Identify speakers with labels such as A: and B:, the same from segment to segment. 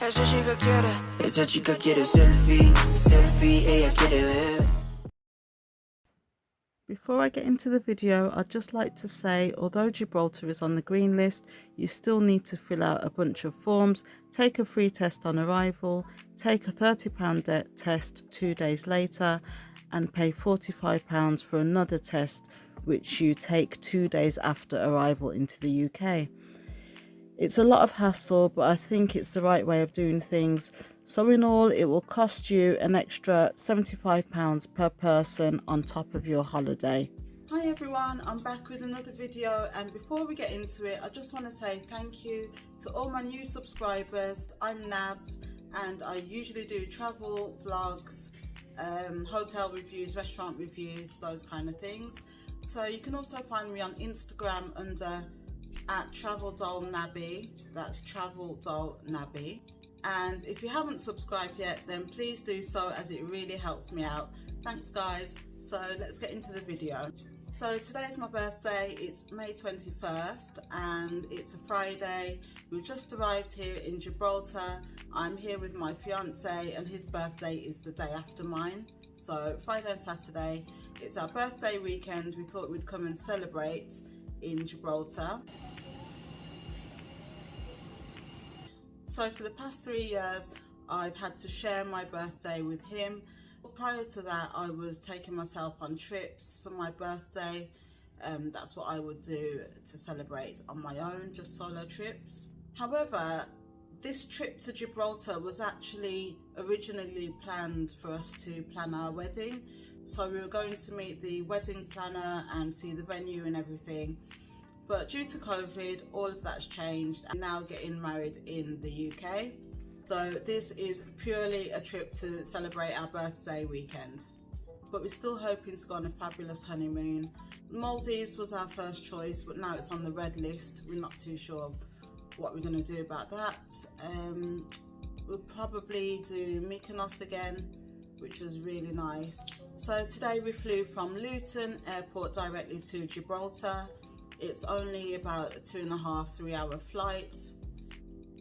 A: Esa chica quiere selfie, selfie, ella quiere ver.
B: Before I get into the video, I'd just like to say, although Gibraltar is on the green list, you still need to fill out a bunch of forms, take a free test on arrival, take a £30 debt test 2 days later, and pay £45 for another test, which you take 2 days after arrival into the UK. It's a lot of hassle, but I think it's the right way of doing things. So in all, it will cost you an extra £75 per person on top of your holiday. Hi everyone, I'm back with another video, and before we get into it, I just want to say thank you to all my new subscribers. I'm Nabs, and I usually do travel vlogs, hotel reviews, restaurant reviews, those kind of things. So you can also find me on Instagram under @TravelDollNabby, that's TravelDollNabby. And if you haven't subscribed yet, then please do so, as it really helps me out. Thanks guys. So let's get into the video. So today is my birthday. It's May 21st and it's a Friday. We've just arrived here in Gibraltar. I'm here with my fiance and his birthday is the day after mine. So Friday and Saturday, it's our birthday weekend. We thought we'd come and celebrate in Gibraltar. So for the past 3 years, I've had to share my birthday with him. Prior to that, I was taking myself on trips for my birthday. That's what I would do to celebrate on my own, just solo trips. However, this trip to Gibraltar was actually originally planned for us to plan our wedding. So we were going to meet the wedding planner and see the venue and everything. But due to COVID, all of that's changed. I'm now getting married in the UK. So this is purely a trip to celebrate our birthday weekend. But we're still hoping to go on a fabulous honeymoon. Maldives was our first choice, but now it's on the red list. We're not too sure what we're going to do about that. We'll probably do Mykonos again, which was really nice. So today we flew from Luton Airport directly to Gibraltar. It's only about a 2.5–3 hour flight,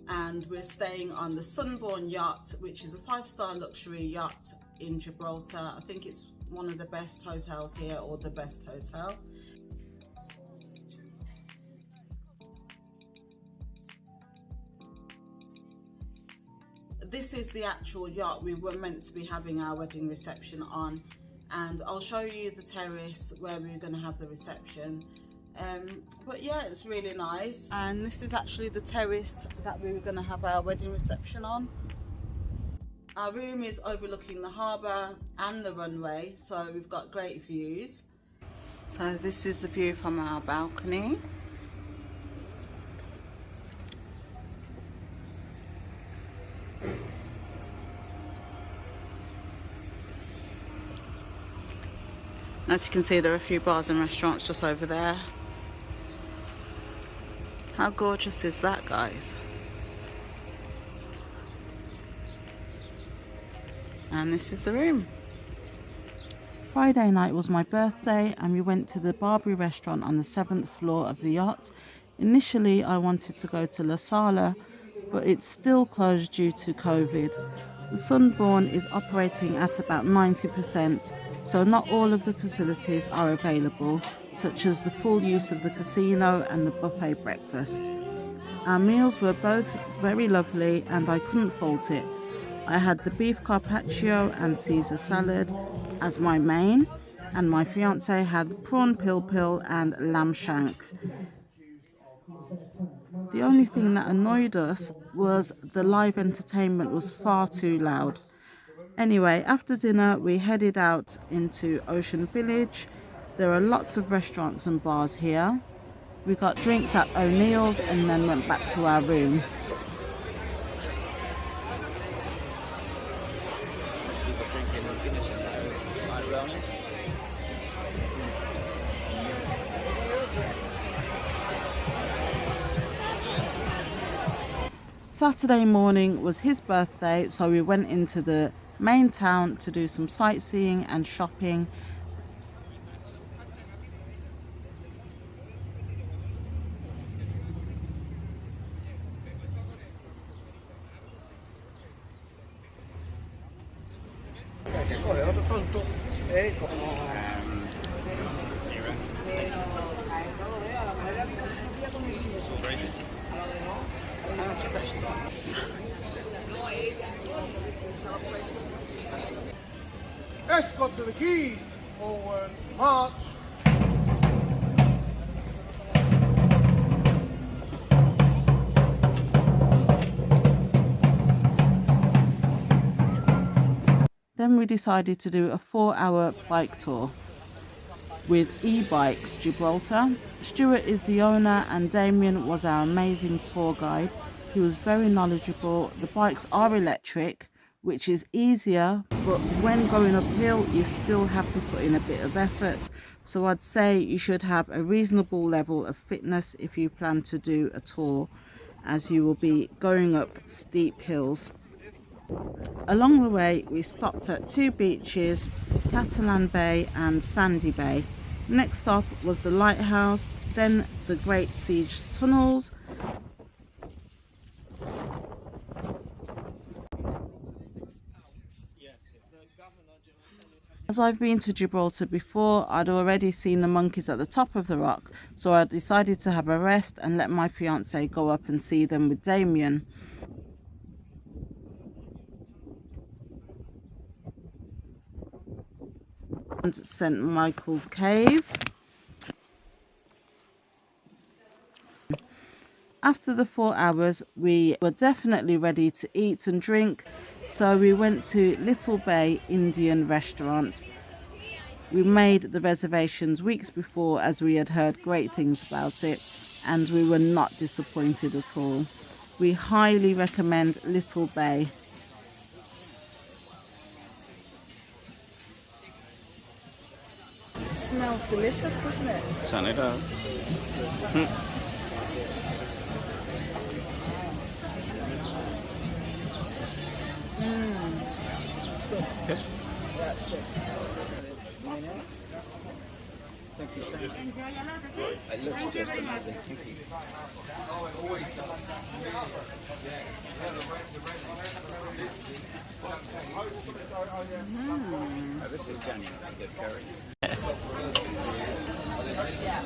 B: and we're staying on the Sunborn yacht, which is a 5-star luxury yacht in Gibraltar. I think it's one of the best hotels here, or the best hotel. This is the actual yacht we were meant to be having our wedding reception on, and I'll show you the terrace where we're going to have the reception. But yeah, it's really nice, and this is actually the terrace that we were going to have our wedding reception on. Our room is overlooking the harbour and the runway, so we've got great views. So this is the view from our balcony. As you can see, there are a few bars and restaurants just over there. How gorgeous is that, guys? And this is the room. Friday night was my birthday, and we went to the Barbary restaurant on the 7th floor of the yacht. Initially, I wanted to go to La Sala, but it's still closed due to COVID. The Sunborn is operating at about 90%, so not all of the facilities are available, such as the full use of the casino and the buffet breakfast. Our meals were both very lovely, and I couldn't fault it. I had the beef carpaccio and Caesar salad as my main, and my fiance had prawn pil and lamb shank. The only thing that annoyed us was the live entertainment was far too loud. Anyway, after dinner we headed out into Ocean Village. There are lots of restaurants and bars here. We got drinks at O'Neill's and then went back to our room. Saturday morning was his birthday, so we went into the main town to do some sightseeing and shopping.
C: Zero.
D: Escort to the quays. Forward, march.
B: Then we decided to do a 4-hour bike tour with e-bikes Gibraltar. Stuart is the owner and Damien was our amazing tour guide. He was very knowledgeable. The bikes are electric, which is easier, but when going uphill you still have to put in a bit of effort. So I'd say you should have a reasonable level of fitness if you plan to do a tour, as you will be going up steep hills. Along the way we stopped at 2 beaches, Catalan Bay and Sandy Bay. Next stop was the lighthouse, then the Great Siege tunnels. As I've been to Gibraltar before, I'd already seen the monkeys at the top of the rock, so I decided to have a rest and let my fiance go up and see them with Damien. And St. Michael's Cave. After the 4 hours, we were definitely ready to eat and drink, so we went to Little Bay Indian restaurant. We made the reservations weeks before as we had heard great things about it, and we were not disappointed at all. We highly recommend Little Bay. It smells delicious, doesn't it?
C: Certainly does.
B: It's good.
C: Good.
B: That's good.
C: Thank you so much. It looks just amazing. Thank you. Oh, this is genuinely good curry.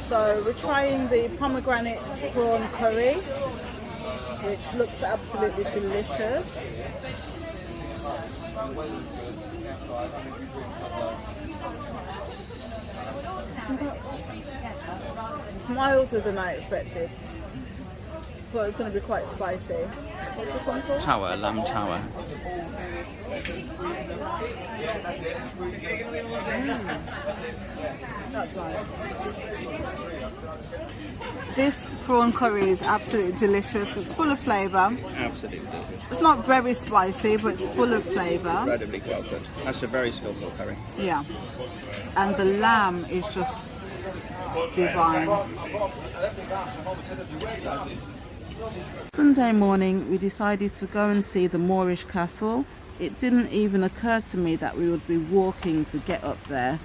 B: So we're trying the pomegranate prawn curry, which looks absolutely delicious. It's milder than I expected. Thought it was going to be quite spicy. What's this one called?
C: Tower, lamb tower.
B: That's nice. This prawn curry is absolutely delicious. It's full of flavour.
C: Absolutely delicious.
B: It's not very spicy, but it's full of flavour.
C: Incredibly well cooked. That's a very skillful curry.
B: Yeah. And the lamb is just divine. Sunday morning we decided to go and see the Moorish castle. It didn't even occur to me that we would be walking to get up there.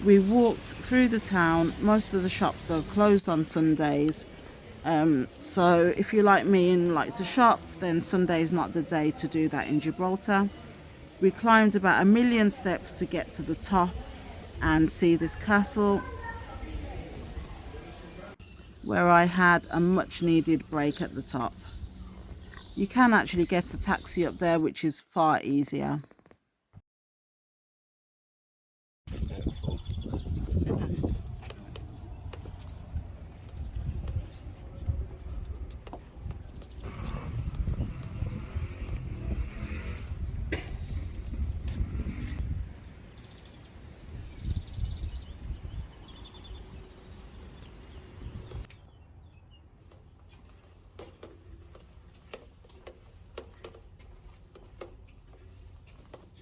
B: We walked through the town. Most of the shops are closed on Sundays, so if you're like me and like to shop, then Sunday is not the day to do that in Gibraltar. We climbed about 1 million steps to get to the top and see this castle, where I had a much needed break at the top. You can actually get a taxi up there, which is far easier.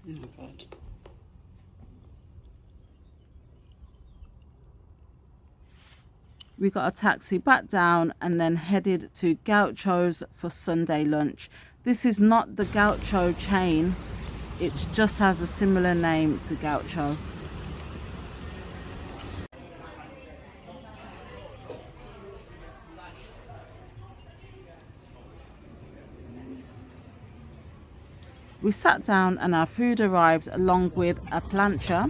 C: Oh, God.
B: We got a taxi back down and then headed to Gaucho's for Sunday lunch. This is not the Gaucho chain, it just has a similar name to Gaucho. We sat down and our food arrived along with a plancha,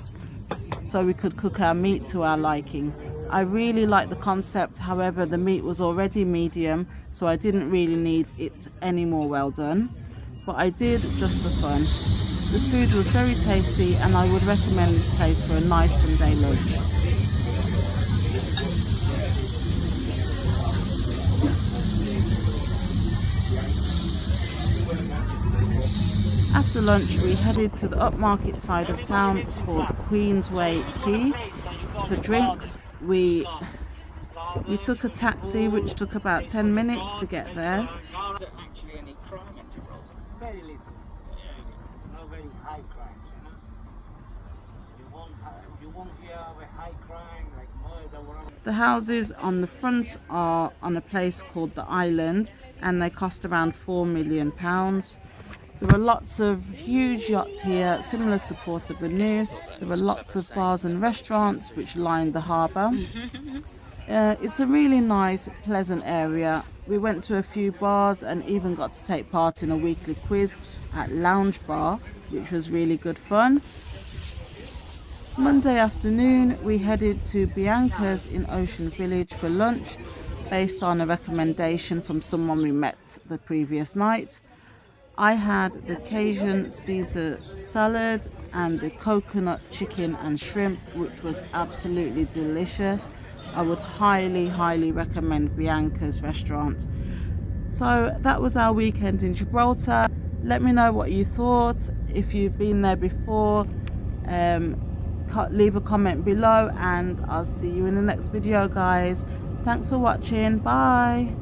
B: so we could cook our meat to our liking. I really liked the concept, however the meat was already medium, so I didn't really need it any more well done, but I did just for fun. The food was very tasty and I would recommend this place for a nice Sunday lunch. After lunch we headed to the upmarket side of town called Queensway Quay for drinks. We took a taxi which took about 10 minutes to get there.
C: Actually any crime in Gibraltar? Very little. Not very high crime, you won't hear of a high crime like murder.
B: The houses on the front are on a place called the Island and they cost around £4 million. There are lots of huge yachts here, similar to Porto Banús. There are lots of bars and restaurants which line the harbour. It's a really nice, pleasant area. We went to a few bars and even got to take part in a weekly quiz at Lounge Bar, which was really good fun. Monday afternoon, we headed to Bianca's in Ocean Village for lunch, based on a recommendation from someone we met the previous night. I had the Cajun Caesar salad and the coconut chicken and shrimp, which was absolutely delicious. I would highly recommend Bianca's restaurant. So that was our weekend in Gibraltar. Let me know what you thought. If you've been there before, leave a comment below and I'll see you in the next video, guys. Thanks for watching. Bye.